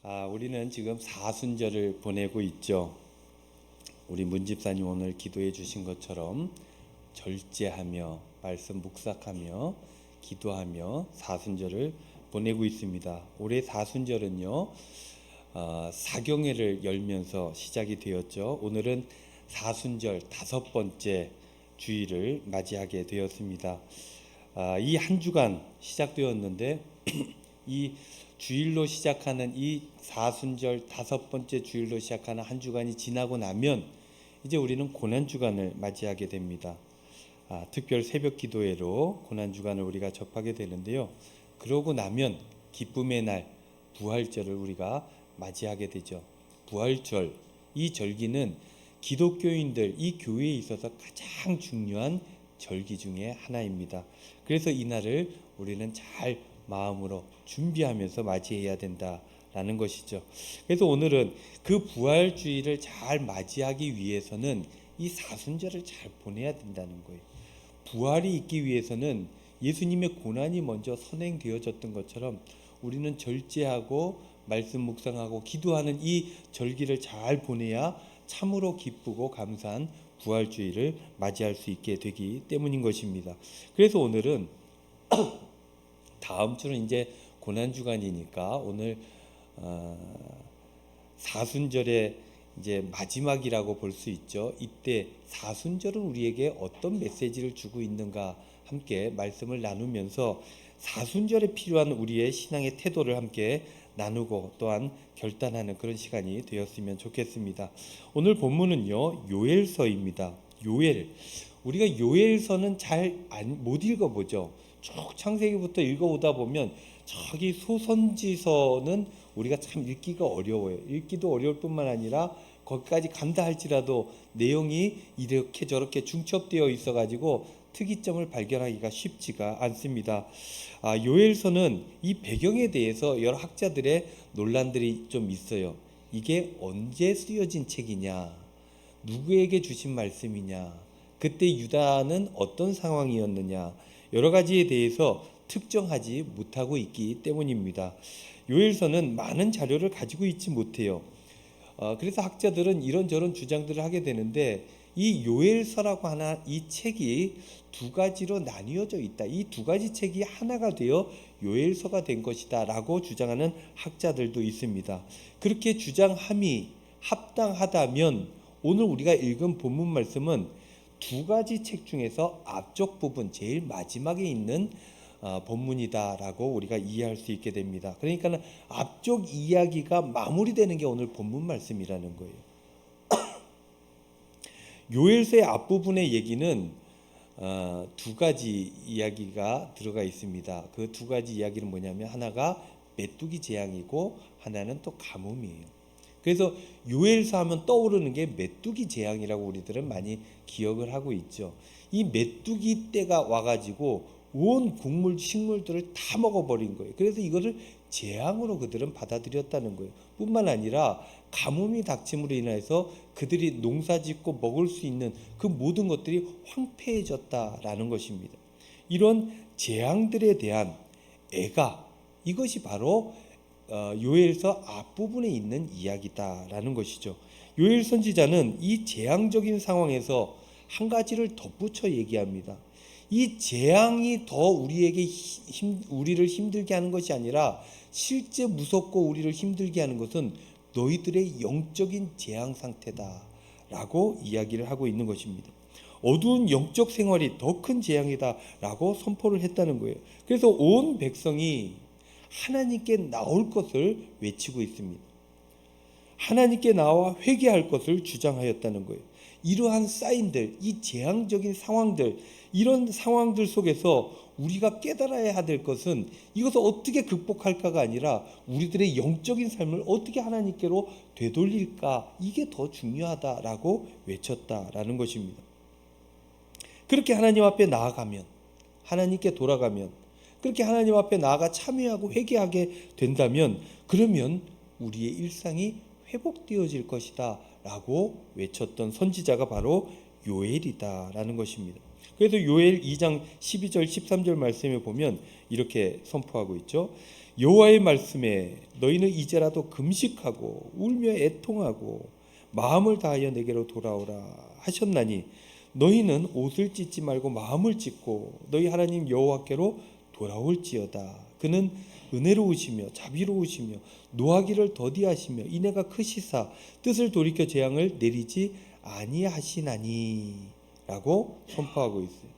우리는 지금 사순절을 보내고 있죠. 우리 문집사님 오늘 기도해 주신 것처럼 절제하며 말씀 묵상하며 기도하며 사순절을 보내고 있습니다. 올해 사순절은요, 사경회를 열면서 시작이 되었죠. 오늘은 사순절 5번째 주일을 맞이하게 되었습니다. 이 한 주간 시작되었는데 이 주일로 시작하는 이 사순절 5번째 주일로 시작하는 한 주간이 지나고 나면 이제 우리는 고난주간을 맞이하게 됩니다. 특별 새벽 기도회로 고난주간을 우리가 접하게 되는데요. 그러고 나면 기쁨의 날 부활절을 우리가 맞이하게 되죠. 부활절, 이 절기는 기독교인들, 이 교회에 있어서 가장 중요한 절기 중에 하나입니다. 그래서 이 날을 우리는 잘 마음으로 준비하면서 맞이해야 된다라는 것이죠. 그래서 오늘은 그 부활주의를 잘 맞이하기 위해서는 이 사순절을 잘 보내야 된다는 거예요. 부활이 있기 위해서는 예수님의 고난이 먼저 선행되어졌던 것처럼 우리는 절제하고 말씀 묵상하고 기도하는 이 절기를 잘 보내야 참으로 기쁘고 감사한 부활주의를 맞이할 수 있게 되기 때문인 것입니다. 그래서 오늘은 다음 주는 이제 고난주간이니까 오늘 사순절의 이제 마지막이라고 볼 수 있죠. 이때 사순절은 우리에게 어떤 메시지를 주고 있는가 함께 말씀을 나누면서 사순절에 필요한 우리의 신앙의 태도를 함께 나누고 또한 결단하는 그런 시간이 되었으면 좋겠습니다. 오늘 본문은요, 요엘서입니다. 요엘. 우리가 요엘서는 잘 못 읽어보죠. 쭉 창세기부터 읽어오다 보면 저기 소선지서는 우리가 참 읽기가 어려워요. 읽기도 어려울 뿐만 아니라 거기까지 간다 할지라도 내용이 이렇게 저렇게 중첩되어 있어가지고 특이점을 발견하기가 쉽지가 않습니다. 요엘서는 이 배경에 대해서 여러 학자들의 논란들이 좀 있어요. 이게 언제 쓰여진 책이냐, 누구에게 주신 말씀이냐, 그때 유다는 어떤 상황이었느냐, 여러 가지에 대해서 특정하지 못하고 있기 때문입니다. 요엘서는 많은 자료를 가지고 있지 못해요. 그래서 학자들은 이런저런 주장들을 하게 되는데 이 요엘서라고 하는 이 책이 두 가지로 나뉘어져 있다. 이 두 가지 책이 하나가 되어 요엘서가 된 것이다 라고 주장하는 학자들도 있습니다. 그렇게 주장함이 합당하다면 오늘 우리가 읽은 본문 말씀은 두 가지 책 중에서 앞쪽 부분 제일 마지막에 있는 본문이다라고 우리가 이해할 수 있게 됩니다. 그러니까 앞쪽 이야기가 마무리되는 게 오늘 본문 말씀이라는 거예요. 요엘서의 앞부분의 얘기는 두 가지 이야기가 들어가 있습니다. 그 두 가지 이야기는 뭐냐면 하나가 메뚜기 재앙이고 하나는 또 가뭄이에요. 그래서 요엘서 하면 떠오르는 게 메뚜기 재앙이라고 우리들은 많이 기억을 하고 있죠. 이 메뚜기 때가 와가지고 온 곡물 식물들을 다 먹어버린 거예요. 그래서 이거를 재앙으로 그들은 받아들였다는 거예요. 뿐만 아니라 가뭄이 닥침으로 인해서 그들이 농사짓고 먹을 수 있는 그 모든 것들이 황폐해졌다라는 것입니다. 이런 재앙들에 대한 애가, 이것이 바로 요엘서 앞부분에 있는 이야기다라는 것이죠. 요엘 선지자는 이 재앙적인 상황에서 한 가지를 덧붙여 얘기합니다. 이 재앙이 더 우리를 힘들게 하는 것이 아니라 실제 무섭고 우리를 힘들게 하는 것은 너희들의 영적인 재앙 상태다라고 이야기를 하고 있는 것입니다. 어두운 영적 생활이 더 큰 재앙이다라고 선포를 했다는 거예요. 그래서 온 백성이 하나님께 나올 것을 외치고 있습니다. 하나님께 나와 회개할 것을 주장하였다는 거예요. 이러한 사인들, 이 재앙적인 상황들, 이런 상황들 속에서 우리가 깨달아야 될 것은 이것을 어떻게 극복할까가 아니라 우리들의 영적인 삶을 어떻게 하나님께로 되돌릴까, 이게 더 중요하다라고 외쳤다라는 것입니다. 그렇게 하나님 앞에 나아가면, 하나님께 돌아가면, 그렇게 하나님 앞에 나아가 참여하고 회개하게 된다면 그러면 우리의 일상이 회복되어질 것이다 라고 외쳤던 선지자가 바로 요엘이다 라는 것입니다. 그래서 요엘 2장 12절 13절 말씀에 보면 이렇게 선포하고 있죠. 여호와의 말씀에 너희는 이제라도 금식하고 울며 애통하고 마음을 다하여 내게로 돌아오라 하셨나니 너희는 옷을 찢지 말고 마음을 찢고 너희 하나님 여호와께로 돌아올지어다. 그는 은혜로우시며 자비로우시며 노하기를 더디하시며 인애가 크시사 뜻을 돌이켜 재앙을 내리지 아니하시나니 라고 선포하고 있어요.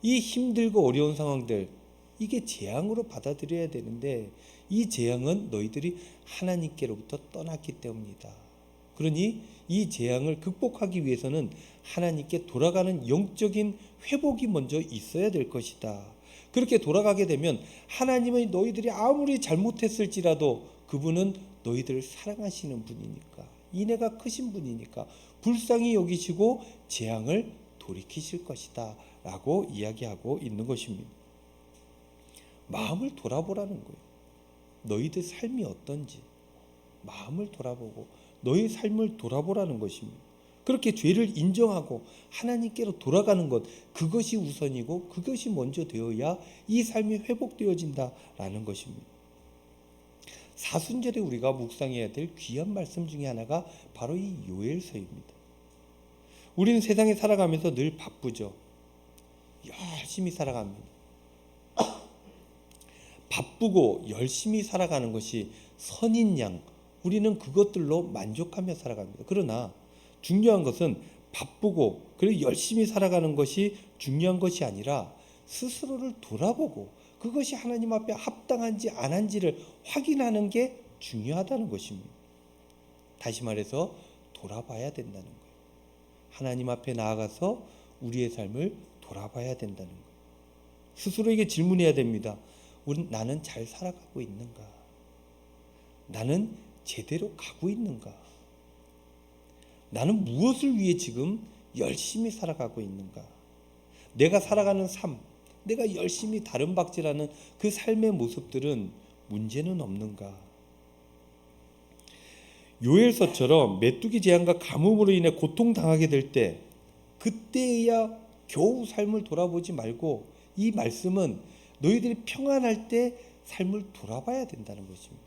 이 힘들고 어려운 상황들, 이게 재앙으로 받아들여야 되는데 이 재앙은 너희들이 하나님께로부터 떠났기 때문이다. 그러니 이 재앙을 극복하기 위해서는 하나님께 돌아가는 영적인 회복이 먼저 있어야 될 것이다. 그렇게 돌아가게 되면 하나님은 너희들이 아무리 잘못했을지라도 그분은 너희들을 사랑하시는 분이니까, 인애가 크신 분이니까 불쌍히 여기시고 재앙을 돌이키실 것이다 라고 이야기하고 있는 것입니다. 마음을 돌아보라는 거예요. 너희들 삶이 어떤지 마음을 돌아보고 너희 삶을 돌아보라는 것입니다. 그렇게 죄를 인정하고 하나님께로 돌아가는 것, 그것이 우선이고 그것이 먼저 되어야 이 삶이 회복되어진다라는 것입니다. 사순절에 우리가 묵상해야 될 귀한 말씀 중에 하나가 바로 이 요엘서입니다. 우리는 세상에 살아가면서 늘 바쁘죠. 열심히 살아갑니다. 바쁘고 열심히 살아가는 것이 선인 양, 우리는 그것들로 만족하며 살아갑니다. 그러나 중요한 것은 바쁘고 그리고 열심히 살아가는 것이 중요한 것이 아니라 스스로를 돌아보고 그것이 하나님 앞에 합당한지 안 한지를 확인하는 게 중요하다는 것입니다. 다시 말해서 돌아봐야 된다는 거예요. 하나님 앞에 나아가서 우리의 삶을 돌아봐야 된다는 거예요. 스스로에게 질문해야 됩니다. 나는 잘 살아가고 있는가? 나는 제대로 가고 있는가? 나는 무엇을 위해 지금 열심히 살아가고 있는가? 내가 살아가는 삶, 내가 열심히 다름박질하는 그 삶의 모습들은 문제는 없는가? 요엘서처럼 메뚜기 재앙과 가뭄으로 인해 고통당하게 될 때 그때야 겨우 삶을 돌아보지 말고 이 말씀은 너희들이 평안할 때 삶을 돌아봐야 된다는 것입니다.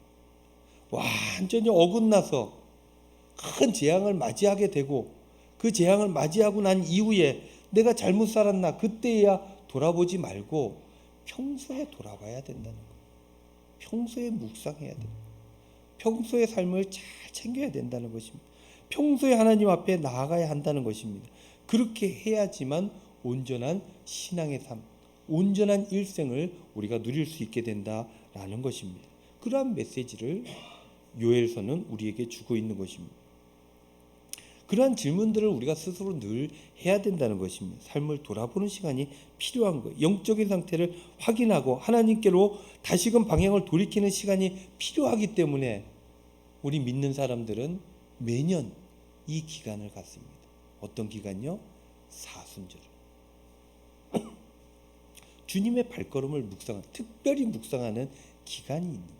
완전히 어긋나서 큰 재앙을 맞이하게 되고 그 재앙을 맞이하고 난 이후에 내가 잘못 살았나 그때야 돌아보지 말고 평소에 돌아봐야 된다는 거예요. 평소에 묵상해야 돼요. 평소의 삶을 잘 챙겨야 된다는 것입니다. 평소에 하나님 앞에 나아가야 한다는 것입니다. 그렇게 해야지만 온전한 신앙의 삶, 온전한 일생을 우리가 누릴 수 있게 된다라는 것입니다. 그러한 메시지를 요엘서는 우리에게 주고 있는 것입니다. 그러한 질문들을 우리가 스스로 늘 해야 된다는 것입니다. 삶을 돌아보는 시간이 필요한 거예요. 영적인 상태를 확인하고 하나님께로 다시금 방향을 돌이키는 시간이 필요하기 때문에 우리 믿는 사람들은 매년 이 기간을 갖습니다. 어떤 기간요? 사순절. 주님의 발걸음을 특별히 묵상하는 기간이 있는 거예요.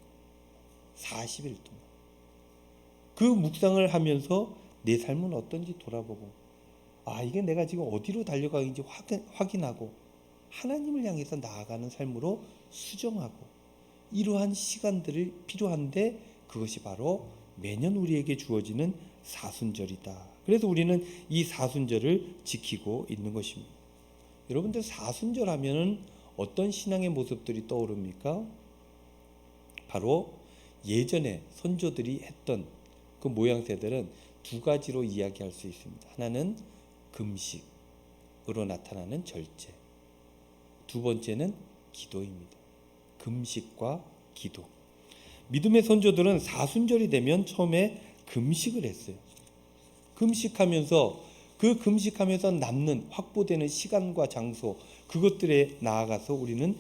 40일 동안. 그 묵상을 하면서 내 삶은 어떤지 돌아보고 이게 내가 지금 어디로 달려가는지 확인하고 하나님을 향해서 나아가는 삶으로 수정하고 이러한 시간들이 필요한데 그것이 바로 매년 우리에게 주어지는 사순절이다. 그래서 우리는 이 사순절을 지키고 있는 것입니다. 여러분들 사순절 하면은 어떤 신앙의 모습들이 떠오릅니까? 바로 예전에 선조들이 했던 그 모양새들은 두 가지로 이야기할 수 있습니다. 하나는 금식으로 나타나는 절제, 두 번째는 기도입니다. 금식과 기도. 믿음의 선조들은 사순절이 되면 처음에 금식을 했어요. 금식하면서 남는 확보되는 시간과 장소, 그것들에 나아가서 우리는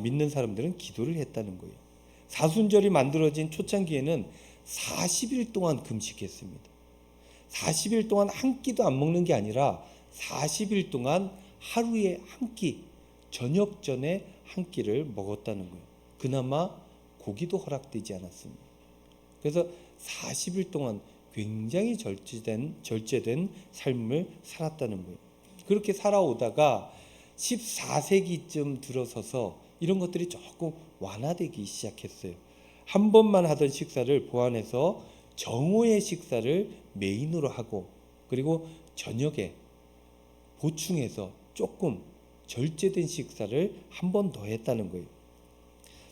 믿는 사람들은 기도를 했다는 거예요. 사순절이 만들어진 초창기에는 40일 동안 금식했습니다. 40일 동안 한 끼도 안 먹는 게 아니라 40일 동안 하루에 한 끼, 저녁 전에 한 끼를 먹었다는 거예요. 그나마 고기도 허락되지 않았습니다. 그래서 40일 동안 굉장히 절제된 삶을 살았다는 거예요. 그렇게 살아오다가 14세기쯤 들어서서 이런 것들이 조금 완화되기 시작했어요. 한 번만 하던 식사를 보완해서 정오의 식사를 메인으로 하고, 그리고 저녁에 보충해서 조금 절제된 식사를 한 번 더 했다는 거예요.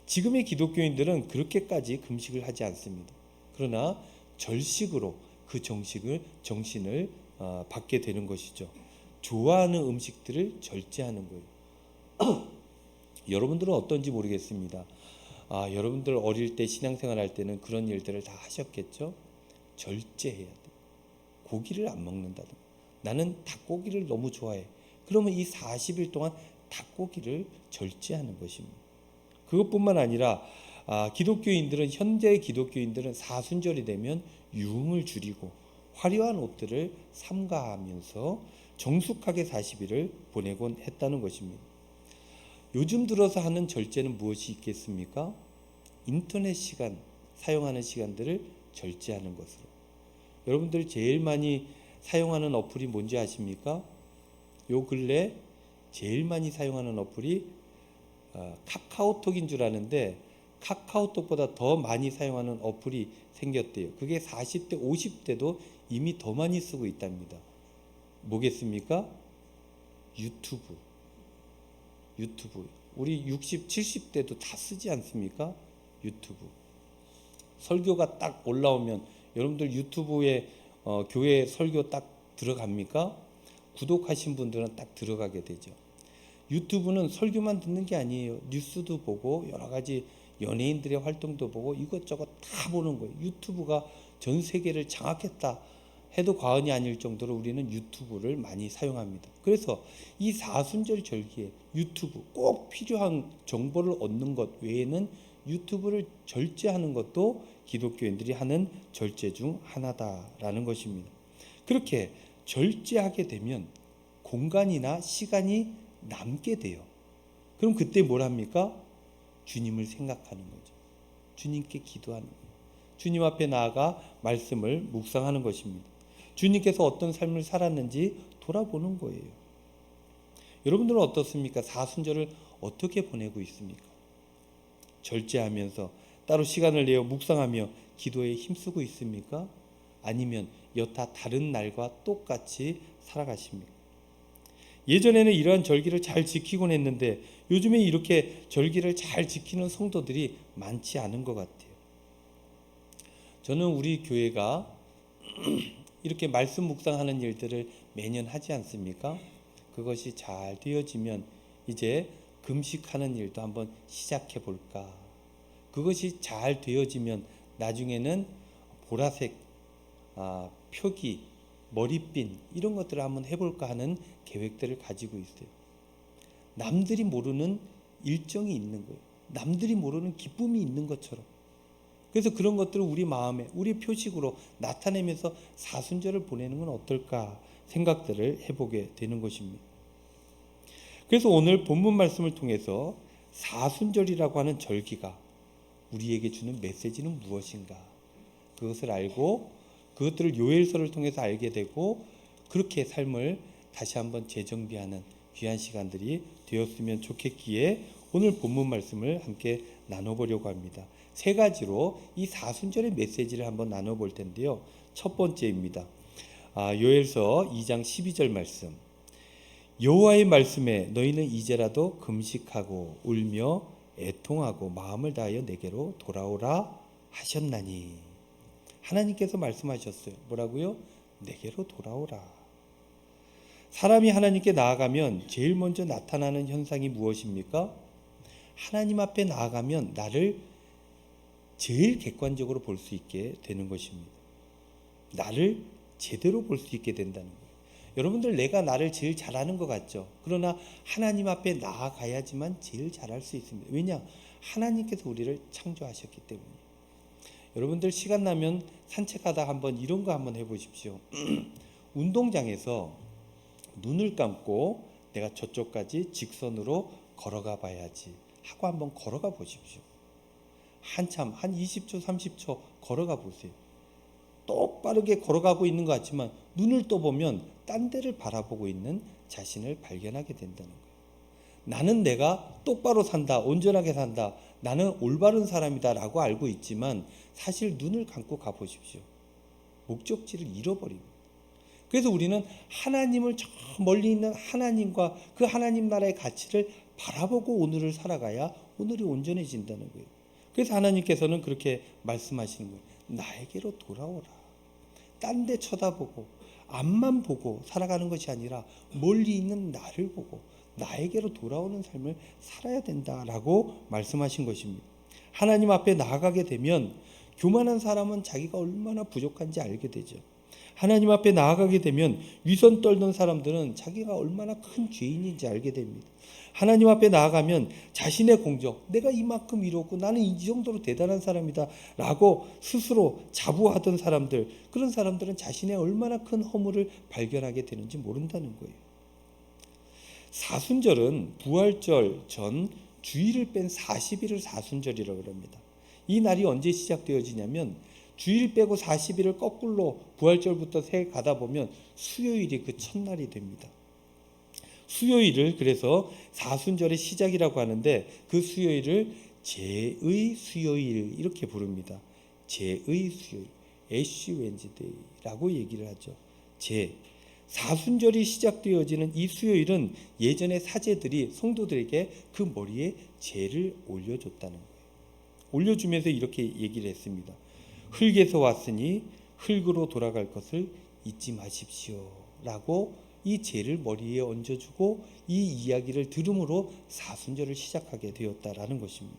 지금의 기독교인들은 그렇게까지 금식을 하지 않습니다. 그러나 절식으로 그 정신을 받게 되는 것이죠. 좋아하는 음식들을 절제하는 거예요. 여러분들은 어떤지 모르겠습니다. 여러분들 어릴 때 신앙생활 할 때는 그런 일들을 다 하셨겠죠? 절제해야 돼. 고기를 안 먹는다든가. 나는 닭고기를 너무 좋아해. 그러면 이 40일 동안 닭고기를 절제하는 것입니다. 그것뿐만 아니라 현재 기독교인들은 사순절이 되면 유흥을 줄이고 화려한 옷들을 삼가하면서 정숙하게 40일을 보내곤 했다는 것입니다. 요즘 들어서 하는 절제는 무엇이 있겠습니까? 인터넷 시간, 사용하는 시간들을 절제하는 것으로. 여러분들 제일 많이 사용하는 어플이 뭔지 아십니까? 요 근래 제일 많이 사용하는 어플이 카카오톡인 줄 아는데 카카오톡보다 더 많이 사용하는 어플이 생겼대요. 그게 40대, 50대도 이미 더 많이 쓰고 있답니다. 뭐겠습니까? 유튜브. 우리 60, 70대도 다 쓰지 않습니까? 유튜브. 설교가 딱 올라오면 여러분들 유튜브에 교회 설교 딱 들어갑니까? 구독하신 분들은 딱 들어가게 되죠. 유튜브는 설교만 듣는 게 아니에요. 뉴스도 보고 여러 가지 연예인들의 활동도 보고 이것저것 다 보는 거예요. 유튜브가 전 세계를 장악했다 해도 과언이 아닐 정도로 우리는 유튜브를 많이 사용합니다. 그래서 이 사순절 절기에 유튜브 꼭 필요한 정보를 얻는 것 외에는 유튜브를 절제하는 것도 기독교인들이 하는 절제 중 하나다라는 것입니다. 그렇게 절제하게 되면 공간이나 시간이 남게 돼요. 그럼 그때 뭘 합니까? 주님을 생각하는 거죠. 주님께 기도하는 거예요. 주님 앞에 나아가 말씀을 묵상하는 것입니다. 주님께서 어떤 삶을 살았는지 돌아보는 거예요. 여러분들은 어떻습니까? 사순절을 어떻게 보내고 있습니까? 절제하면서 따로 시간을 내어 묵상하며 기도에 힘쓰고 있습니까? 아니면 여타 다른 날과 똑같이 살아가십니까? 예전에는 이러한 절기를 잘 지키곤 했는데 요즘에 이렇게 절기를 잘 지키는 성도들이 많지 않은 것 같아요. 저는 우리 교회가 이렇게 말씀 묵상하는 일들을 매년 하지 않습니까? 그것이 잘 되어지면 이제 금식하는 일도 한번 시작해 볼까. 그것이 잘 되어지면 나중에는 보라색 표기, 머리핀 이런 것들을 한번 해볼까 하는 계획들을 가지고 있어요. 남들이 모르는 일정이 있는 거예요. 남들이 모르는 기쁨이 있는 것처럼. 그래서 그런 것들을 우리 마음에, 우리 표식으로 나타내면서 사순절을 보내는 건 어떨까 생각들을 해보게 되는 것입니다. 그래서 오늘 본문 말씀을 통해서 사순절이라고 하는 절기가 우리에게 주는 메시지는 무엇인가, 그것을 알고 그것들을 요엘서를 통해서 알게 되고 그렇게 삶을 다시 한번 재정비하는 귀한 시간들이 되었으면 좋겠기에 오늘 본문 말씀을 함께 나눠보려고 합니다. 세 가지로 이 사순절의 메시지를 한번 나눠볼 텐데요. 첫 번째입니다. 요엘서 2장 12절 말씀. 여호와의 말씀에 너희는 이제라도 금식하고 울며 애통하고 마음을 다하여 내게로 돌아오라 하셨나니. 하나님께서 말씀하셨어요. 뭐라고요? 내게로 돌아오라. 사람이 하나님께 나아가면 제일 먼저 나타나는 현상이 무엇입니까? 하나님 앞에 나아가면 나를 제일 객관적으로 볼 수 있게 되는 것입니다. 나를 제대로 볼 수 있게 된다는 거예요. 여러분들 내가 나를 제일 잘하는 것 같죠? 그러나 하나님 앞에 나아가야지만 제일 잘할 수 있습니다. 왜냐? 하나님께서 우리를 창조하셨기 때문에. 여러분들 시간 나면 산책하다 한번 이런 거 한번 해보십시오. 운동장에서 눈을 감고 내가 저쪽까지 직선으로 걸어가 봐야지 하고 한번 걸어가 보십시오. 한참 한 20초 30초 걸어가 보세요. 똑바르게 걸어가고 있는 것 같지만 눈을 떠보면 딴 데를 바라보고 있는 자신을 발견하게 된다는 거예요. 나는 내가 똑바로 산다, 온전하게 산다, 나는 올바른 사람이다 라고 알고 있지만 사실 눈을 감고 가보십시오. 목적지를 잃어버립니다. 그래서 우리는 하나님을 저 멀리 있는 하나님과 그 하나님 나라의 가치를 바라보고 오늘을 살아가야 오늘이 온전해진다는 거예요. 그래서 하나님께서는 그렇게 말씀하시는 거예요. 나에게로 돌아오라. 딴 데 쳐다보고 앞만 보고 살아가는 것이 아니라 멀리 있는 나를 보고 나에게로 돌아오는 삶을 살아야 된다라고 말씀하신 것입니다. 하나님 앞에 나아가게 되면 교만한 사람은 자기가 얼마나 부족한지 알게 되죠. 하나님 앞에 나아가게 되면 위선 떨던 사람들은 자기가 얼마나 큰 죄인인지 알게 됩니다. 하나님 앞에 나아가면 자신의 공적, 내가 이만큼 이뤘고 나는 이 정도로 대단한 사람이다 라고 스스로 자부하던 사람들, 그런 사람들은 자신의 얼마나 큰 허물을 발견하게 되는지 모른다는 거예요. 사순절은 부활절 전 주일을 뺀 40일을 사순절이라고 합니다. 이 날이 언제 시작되어지냐면 주일 빼고 40일을 거꾸로 부활절부터 세 가다 보면 수요일이 그 첫날이 됩니다. 수요일을 그래서 사순절의 시작이라고 하는데 그 수요일을 제의 수요일 이렇게 부릅니다. 제의 수요일, 애쉬 웬즈데이라고 얘기를 하죠. 사순절이 시작되어지는 이 수요일은 예전에 사제들이 성도들에게 그 머리에 제를 올려줬다는 거예요. 올려주면서 이렇게 얘기를 했습니다. 흙에서 왔으니 흙으로 돌아갈 것을 잊지 마십시오 라고 이 제를 머리에 얹어주고 이 이야기를 들음으로 사순절을 시작하게 되었다라는 것입니다.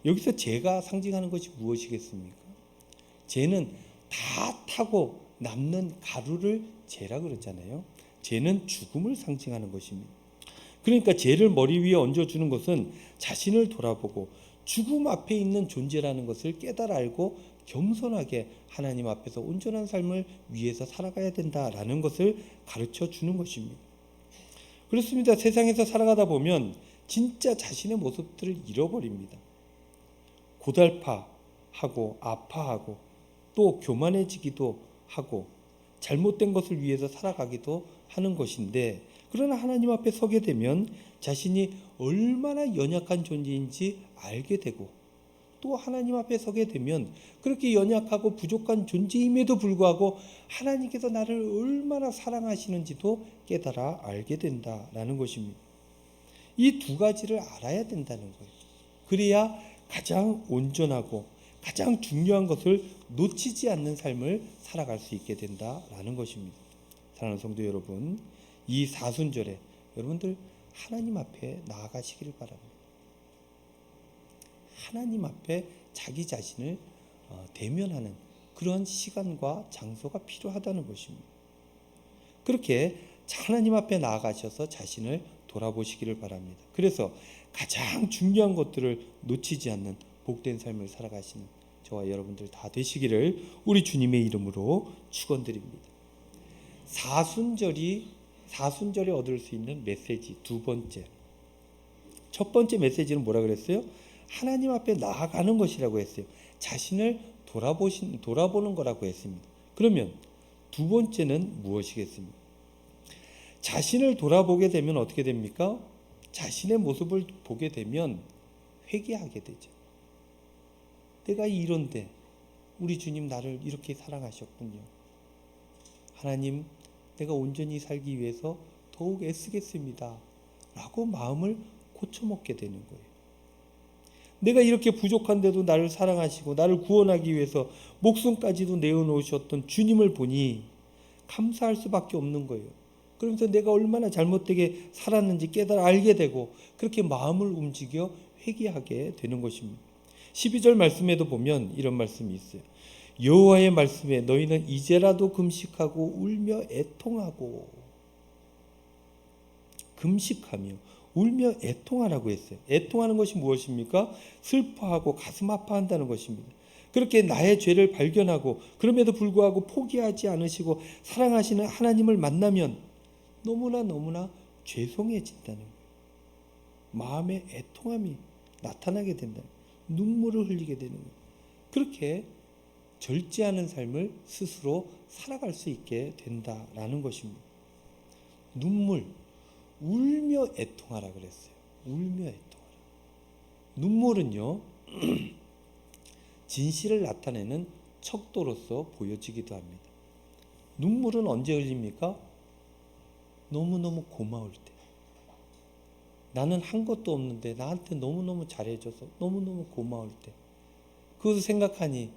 여기서 제가 상징하는 것이 무엇이겠습니까? 제는 다 타고 남는 가루를 제라 그랬잖아요. 제는 죽음을 상징하는 것입니다. 그러니까 제를 머리 위에 얹어주는 것은 자신을 돌아보고 죽음 앞에 있는 존재라는 것을 깨달아 알고 겸손하게 하나님 앞에서 온전한 삶을 위해서 살아가야 된다라는 것을 가르쳐 주는 것입니다. 그렇습니다. 세상에서 살아가다 보면 진짜 자신의 모습들을 잃어버립니다. 고달파하고 아파하고 또 교만해지기도 하고 잘못된 것을 위해서 살아가기도 하는 것인데, 그러나 하나님 앞에 서게 되면 자신이 얼마나 연약한 존재인지 알게 되고, 또 하나님 앞에 서게 되면 그렇게 연약하고 부족한 존재임에도 불구하고 하나님께서 나를 얼마나 사랑하시는지도 깨달아 알게 된다라는 것입니다. 이 두 가지를 알아야 된다는 거예요. 그래야 가장 온전하고 가장 중요한 것을 놓치지 않는 삶을 살아갈 수 있게 된다라는 것입니다. 사랑하는 성도 여러분, 이 사순절에 여러분들 하나님 앞에 나아가시기를 바랍니다. 하나님 앞에 자기 자신을 대면하는 그런 시간과 장소가 필요하다는 것입니다. 그렇게 하나님 앞에 나아가셔서 자신을 돌아보시기를 바랍니다. 그래서 가장 중요한 것들을 놓치지 않는 복된 삶을 살아가시는 저와 여러분들 다 되시기를 우리 주님의 이름으로 축원드립니다. 사순절에 얻을 수 있는 메시지 두 번째. 첫 번째 메시지는 뭐라 그랬어요? 하나님 앞에 나아가는 것이라고 했어요. 자신을 돌아보는 거라고 했습니다. 그러면 두 번째는 무엇이겠습니까? 자신을 돌아보게 되면 어떻게 됩니까? 자신의 모습을 보게 되면 회개하게 되죠. 내가 이런데 우리 주님 나를 이렇게 사랑하셨군요. 하나님, 내가 온전히 살기 위해서 더욱 애쓰겠습니다 라고 마음을 고쳐먹게 되는 거예요. 내가 이렇게 부족한데도 나를 사랑하시고 나를 구원하기 위해서 목숨까지도 내어놓으셨던 주님을 보니 감사할 수밖에 없는 거예요. 그러면서 내가 얼마나 잘못되게 살았는지 깨달아 알게 되고 그렇게 마음을 움직여 회개하게 되는 것입니다. 12절 말씀에도 보면 이런 말씀이 있어요. 여호와의 말씀에 너희는 이제라도 금식하고 울며 애통하고, 금식하며 울며 애통하라고 했어요. 애통하는 것이 무엇입니까? 슬퍼하고 가슴 아파한다는 것입니다. 그렇게 나의 죄를 발견하고 그럼에도 불구하고 포기하지 않으시고 사랑하시는 하나님을 만나면 너무나 죄송해진다는 거예요. 마음의 애통함이 나타나게 된다. 눈물을 흘리게 되는 거예요. 그렇게 절제하는 삶을 스스로 살아갈 수 있게 된다라는 것입니다. 눈물, 울며 애통하라 그랬어요. 울며 애통하라. 눈물은요 진실을 나타내는 척도로서 보여지기도 합니다. 눈물은 언제 흘립니까? 너무너무 고마울 때. 나는 한 것도 없는데 나한테 너무너무 잘해줘서 너무너무 고마울 때. 그것을 생각하니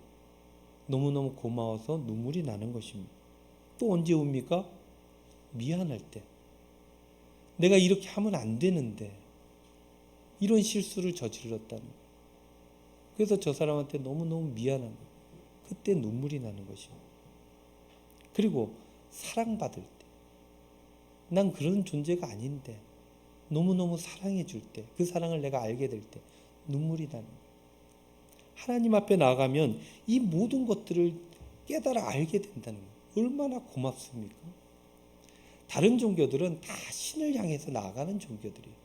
너무너무 고마워서 눈물이 나는 것입니다. 또 언제 웁니까? 미안할 때. 내가 이렇게 하면 안 되는데 이런 실수를 저질렀다는 거예요. 그래서 저 사람한테 너무너무 미안한 거예요. 그때 눈물이 나는 것입니다. 그리고 사랑받을 때. 난 그런 존재가 아닌데 너무너무 사랑해 줄 때, 그 사랑을 내가 알게 될 때 눈물이 나는 거예요. 하나님 앞에 나아가면 이 모든 것들을 깨달아 알게 된다는 거예요. 얼마나 고맙습니까? 다른 종교들은 다 신을 향해서 나아가는 종교들이에요.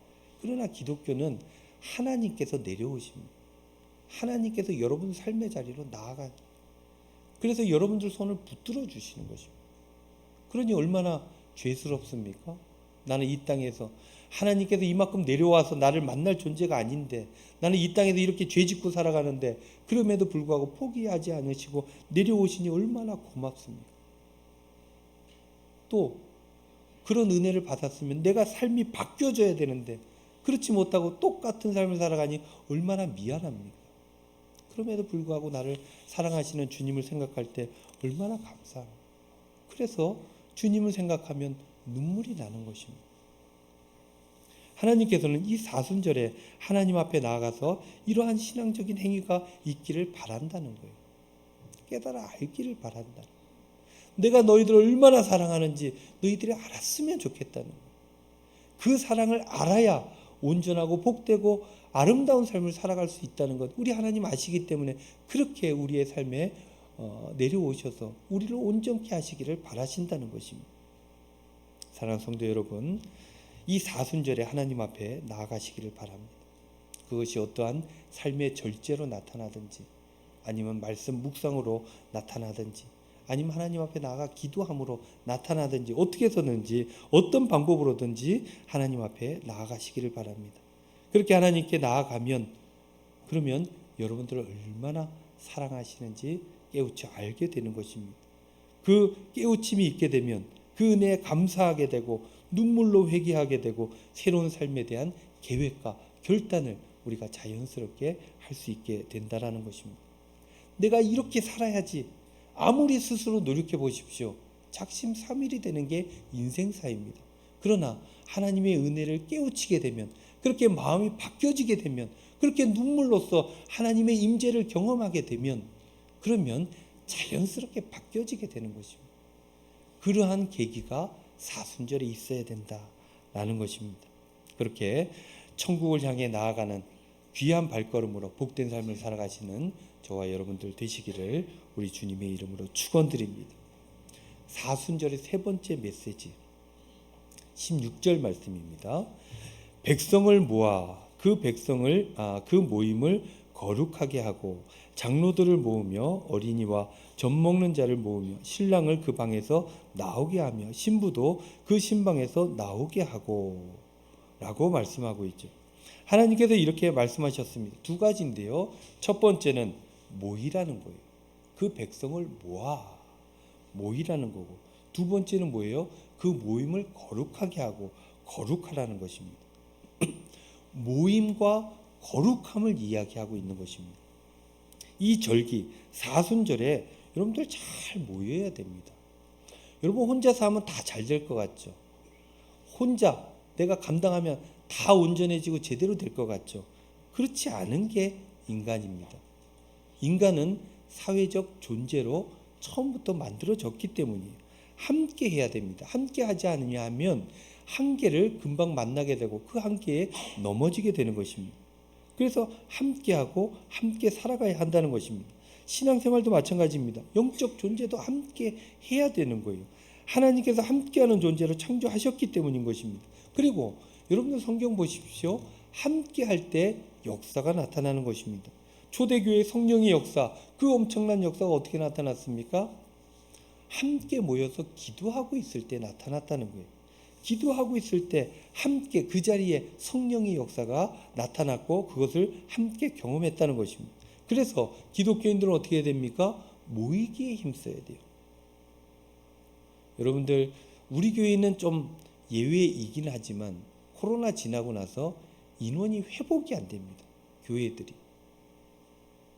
그러나 기독교는 하나님께서 내려오십니다. 하나님께서 여러분 삶의 자리로 나아가. 그래서 여러분들 손을 붙들어 주시는 것입니다. 그러니 얼마나 죄스럽습니까? 나는 이 땅에서 하나님께서 이만큼 내려와서 나를 만날 존재가 아닌데, 나는 이 땅에서 이렇게 죄짓고 살아가는데 그럼에도 불구하고 포기하지 않으시고 내려오시니 얼마나 고맙습니까? 또 그런 은혜를 받았으면 내가 삶이 바뀌어져야 되는데 그렇지 못하고 똑같은 삶을 살아가니 얼마나 미안합니까? 그럼에도 불구하고 나를 사랑하시는 주님을 생각할 때 얼마나 감사합니까? 그래서 주님을 생각하면 눈물이 나는 것입니다. 하나님께서는 이 사순절에 하나님 앞에 나아가서 이러한 신앙적인 행위가 있기를 바란다는 거예요. 깨달아 알기를 바란다. 내가 너희들을 얼마나 사랑하는지 너희들이 알았으면 좋겠다는 거예요. 그 사랑을 알아야 온전하고 복되고 아름다운 삶을 살아갈 수 있다는 것, 우리 하나님 아시기 때문에 그렇게 우리의 삶에 내려오셔서 우리를 온전케 하시기를 바라신다는 것입니다. 사랑하는 성도 여러분, 이 사순절에 하나님 앞에 나아가시기를 바랍니다. 그것이 어떠한 삶의 절제로 나타나든지, 아니면 말씀 묵상으로 나타나든지, 아니면 하나님 앞에 나아가 기도함으로 나타나든지, 어떻게 해서든지 어떤 방법으로든지 하나님 앞에 나아가시기를 바랍니다. 그렇게 하나님께 나아가면, 그러면 여러분들을 얼마나 사랑하시는지 깨우쳐 알게 되는 것입니다. 그 깨우침이 있게 되면 그 은혜에 감사하게 되고 눈물로 회개하게 되고 새로운 삶에 대한 계획과 결단을 우리가 자연스럽게 할 수 있게 된다라는 것입니다. 내가 이렇게 살아야지, 아무리 스스로 노력해 보십시오. 작심삼일이 되는 게 인생사입니다. 그러나 하나님의 은혜를 깨우치게 되면, 그렇게 마음이 바뀌어지게 되면, 그렇게 눈물로써 하나님의 임재를 경험하게 되면, 그러면 자연스럽게 바뀌어지게 되는 것입니다. 그러한 계기가 사순절에 있어야 된다라는 것입니다. 그렇게 천국을 향해 나아가는 귀한 발걸음으로 복된 삶을 살아가시는 저와 여러분들 되시기를 우리 주님의 이름으로 축원드립니다. 사순절의 세 번째 메시지 16절 말씀입니다. 백성을 모아 그 모임을 거룩하게 하고 장로들을 모으며 어린이와 젖 먹는 자를 모으며 신랑을 그 방에서 나오게 하며 신부도 그 신방에서 나오게 하고 라고 말씀하고 있죠. 하나님께서 이렇게 말씀하셨습니다. 두 가지인데요. 첫 번째는 모이라는 거예요. 그 백성을 모이라는 거고, 두 번째는 뭐예요? 그 모임을 거룩하게 하고 거룩하라는 것입니다. 모임과 거룩함을 이야기하고 있는 것입니다. 이 절기 사순절에 여러분들 잘 모여야 됩니다. 여러분 혼자서 하면 다 잘 될 것 같죠? 혼자 내가 감당하면 다 온전해지고 제대로 될 것 같죠? 그렇지 않은 게 인간입니다. 인간은 사회적 존재로 처음부터 만들어졌기 때문이에요. 함께 해야 됩니다. 함께 하지 않으냐 하면 한계를 금방 만나게 되고 그 한계에 넘어지게 되는 것입니다. 그래서 함께하고 함께 살아가야 한다는 것입니다. 신앙생활도 마찬가지입니다. 영적 존재도 함께 해야 되는 거예요. 하나님께서 함께하는 존재로 창조하셨기 때문인 것입니다. 그리고 여러분들 성경 보십시오. 함께할 때 역사가 나타나는 것입니다. 초대교회 성령의 역사, 그 엄청난 역사가 어떻게 나타났습니까? 함께 모여서 기도하고 있을 때 나타났다는 거예요. 기도하고 있을 때 함께 그 자리에 성령의 역사가 나타났고 그것을 함께 경험했다는 것입니다. 그래서 기독교인들은 어떻게 해야 됩니까? 모이기에 힘써야 돼요. 여러분들, 우리 교회는 좀 예외이긴 하지만 코로나 지나고 나서 인원이 회복이 안 됩니다. 교회들이.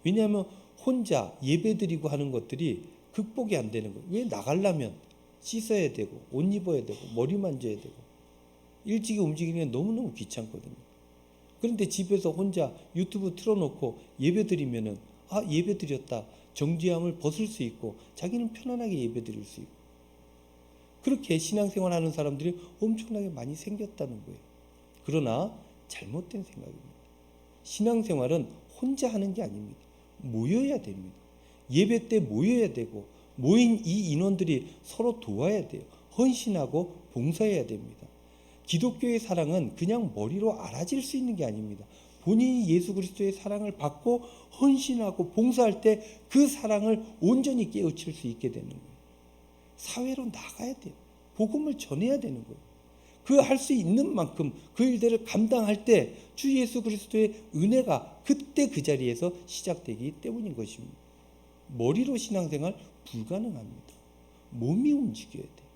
왜냐하면 혼자 예배드리고 하는 것들이 극복이 안 되는 거예요. 왜? 나가려면 씻어야 되고 옷 입어야 되고 머리 만져야 되고 일찍이 움직이는 게 너무너무 귀찮거든요. 그런데 집에서 혼자 유튜브 틀어놓고 예배드리면은 예배드렸다. 정죄함을 벗을 수 있고 자기는 편안하게 예배드릴 수 있고 그렇게 신앙생활 하는 사람들이 엄청나게 많이 생겼다는 거예요. 그러나 잘못된 생각입니다. 신앙생활은 혼자 하는 게 아닙니다. 모여야 됩니다. 예배 때 모여야 되고 모인 이 인원들이 서로 도와야 돼요. 헌신하고 봉사해야 됩니다. 기독교의 사랑은 그냥 머리로 알아질 수 있는 게 아닙니다. 본인이 예수 그리스도의 사랑을 받고 헌신하고 봉사할 때 그 사랑을 온전히 깨우칠 수 있게 되는 거예요. 사회로 나가야 돼요. 복음을 전해야 되는 거예요. 그 할 수 있는 만큼 그 일들을 감당할 때 주 예수 그리스도의 은혜가 그때 그 자리에서 시작되기 때문인 것입니다. 머리로 신앙생활 불가능합니다. 몸이 움직여야 돼요.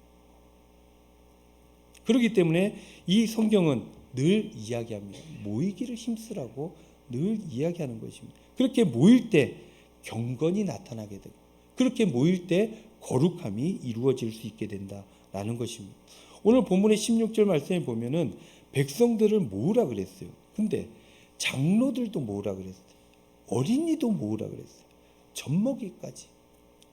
그렇기 때문에 이 성경은 늘 이야기합니다. 모이기를 힘쓰라고 늘 이야기하는 것입니다. 그렇게 모일 때 경건이 나타나게 되고 그렇게 모일 때 거룩함이 이루어질 수 있게 된다라는 것입니다. 오늘 본문의 16절 말씀에 보면은 백성들을 모으라 그랬어요. 근데 장로들도 모으라 그랬어요. 어린이도 모으라 그랬어요. 젖먹이까지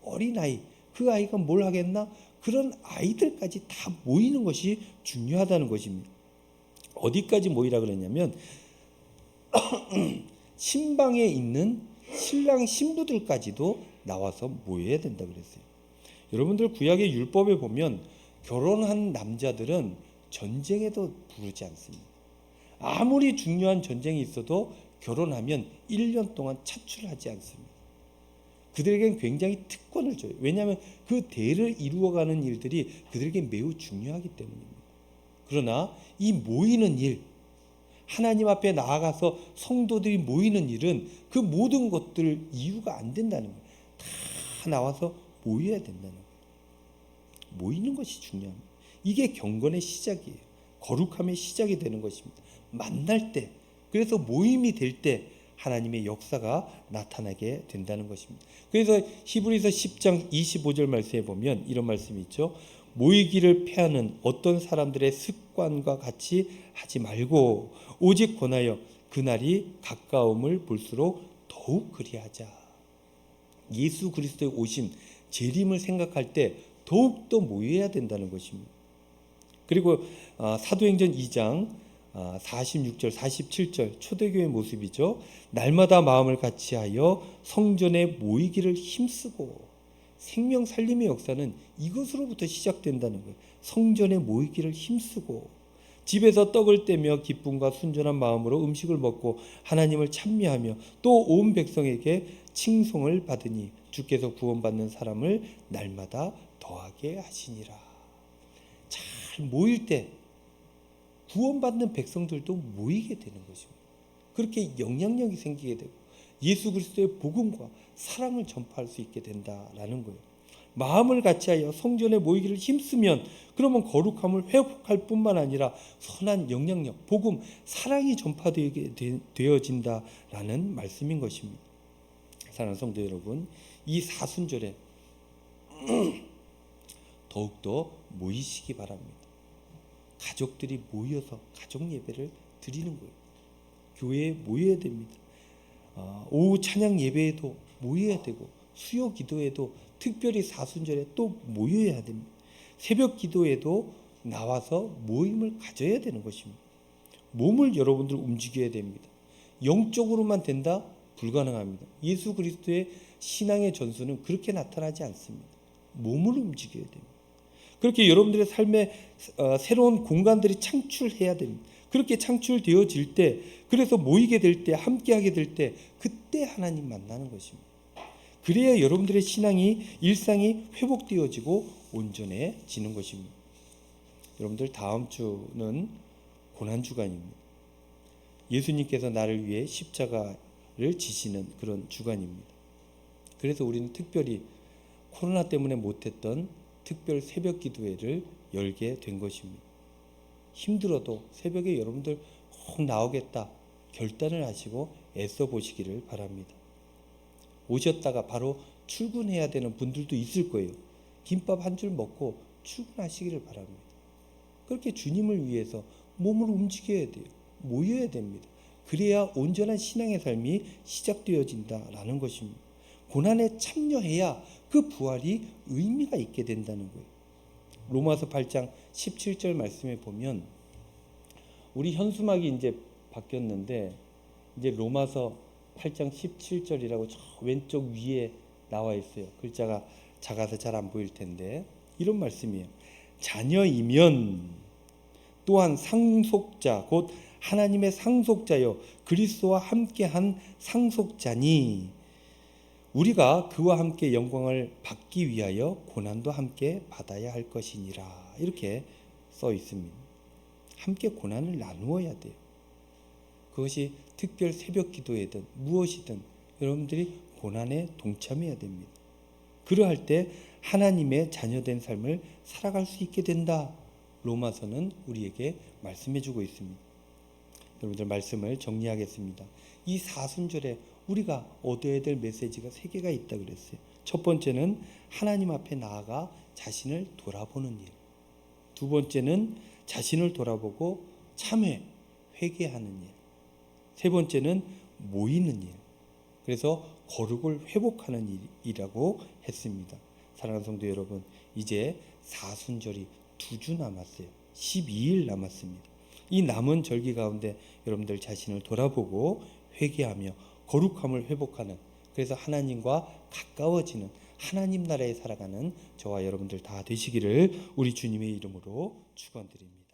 어린아이, 그 아이가 뭘 하겠나? 그런 아이들까지 다 모이는 것이 중요하다는 것입니다. 어디까지 모이라 그랬냐면 신방에 있는 신랑 신부들까지도 나와서 모여야 된다 그랬어요. 여러분들 구약의 율법에 보면 결혼한 남자들은 전쟁에도 부르지 않습니다. 아무리 중요한 전쟁이 있어도 결혼하면 1년 동안 차출하지 않습니다. 그들에겐 굉장히 특권을 줘요. 왜냐하면 그 대를 이루어가는 일들이 그들에게 매우 중요하기 때문입니다. 그러나 이 모이는 일, 하나님 앞에 나아가서 성도들이 모이는 일은 그 모든 것들 이유가 안 된다는 거예요. 다 나와서 모여야 된다는 거예요. 모이는 것이 중요합니다. 이게 경건의 시작이에요. 거룩함의 시작이 되는 것입니다. 만날 때, 그래서 모임이 될 때 하나님의 역사가 나타나게 된다는 것입니다. 그래서 히브리서 10장 25절 말씀에 보면 이런 말씀이 있죠. 모이기를 패하는 어떤 사람들의 습관과 같이 하지 말고 오직 권하여 그날이 가까움을 볼수록 더욱 그리하자. 예수 그리스도의 오심, 재림을 생각할 때 더욱더 모여야 된다는 것입니다. 그리고 사도행전 2장 46절 47절 초대교회 모습이죠. 날마다 마음을 같이하여 성전에 모이기를 힘쓰고, 생명 살림의 역사는 이것으로부터 시작된다는 거예요. 성전에 모이기를 힘쓰고 집에서 떡을 떼며 기쁨과 순전한 마음으로 음식을 먹고 하나님을 찬미하며 또 온 백성에게 칭송을 받으니 주께서 구원받는 사람을 날마다 더하게 하시니라. 잘 모일 때 구원받는 백성들도 모이게 되는 것입니다. 그렇게 영향력이 생기게 되고 예수 그리스도의 복음과 사랑을 전파할 수 있게 된다라는 거예요. 마음을 같이하여 성전에 모이기를 힘쓰면 그러면 거룩함을 회복할 뿐만 아니라 선한 영향력, 복음, 사랑이 전파되게 되어진다라는 말씀인 것입니다. 사랑하는 성도 여러분, 이 사순절에 더욱더 모이시기 바랍니다. 가족들이 모여서 가족 예배를 드리는 거예요. 교회에 모여야 됩니다. 오후 찬양 예배에도 모여야 되고 수요 기도에도 특별히 사순절에 또 모여야 됩니다. 새벽 기도에도 나와서 모임을 가져야 되는 것입니다. 몸을 여러분들 움직여야 됩니다. 영적으로만 된다? 불가능합니다. 예수 그리스도의 신앙의 전수는 그렇게 나타나지 않습니다. 몸을 움직여야 됩니다. 그렇게 여러분들의 삶에 새로운 공간들이 창출해야 됩니다. 그렇게 창출되어질 때, 그래서 모이게 될 때, 함께하게 될 때, 그때 하나님 만나는 것입니다. 그래야 여러분들의 신앙이, 일상이 회복되어지고 온전해지는 것입니다. 여러분들 다음 주는 고난 주간입니다. 예수님께서 나를 위해 십자가를 지시는 그런 주간입니다. 그래서 우리는 특별히 코로나 때문에 못했던 특별 새벽 기도회를 열게 된 것입니다. 힘들어도 새벽에 여러분들 꼭 나오겠다 결단을 하시고 애써 보시기를 바랍니다. 오셨다가 바로 출근해야 되는 분들도 있을 거예요. 김밥 한 줄 먹고 출근하시기를 바랍니다. 그렇게 주님을 위해서 몸을 움직여야 돼요. 모여야 됩니다. 그래야 온전한 신앙의 삶이 시작되어진다라는 것입니다. 고난에 참여해야 그 부활이 의미가 있게 된다는 거예요. 로마서 8장 17절 말씀에 보면 우리 현수막이 이제 바뀌었는데 이제 로마서 8장 17절이라고 저 왼쪽 위에 나와 있어요. 글자가 작아서 잘 안 보일 텐데 이런 말씀이에요. 자녀이면 또한 상속자 곧 하나님의 상속자요 그리스도와 함께한 상속자니 우리가 그와 함께 영광을 받기 위하여 고난도 함께 받아야 할 것이니라 이렇게 써 있습니다. 함께 고난을 나누어야 돼요. 그것이 특별 새벽 기도회든 무엇이든 여러분들이 고난에 동참해야 됩니다. 그러할 때 하나님의 자녀된 삶을 살아갈 수 있게 된다. 로마서는 우리에게 말씀해 주고 있습니다. 여러분들 말씀을 정리하겠습니다. 이 사순절에 우리가 얻어야 될 메시지가 3개가 있다 그랬어요. 첫 번째는 하나님 앞에 나아가 자신을 돌아보는 일. 두 번째는 자신을 돌아보고 참회, 회개하는 일. 세 번째는 모이는 일. 그래서 거룩을 회복하는 일이라고 했습니다. 사랑하는 성도 여러분, 이제 사순절이 2주 남았어요. 12일 남았습니다. 이 남은 절기 가운데 여러분들 자신을 돌아보고 회개하며 거룩함을 회복하는, 그래서 하나님과 가까워지는 하나님 나라에 살아가는 저와 여러분들 다 되시기를 우리 주님의 이름으로 축원드립니다.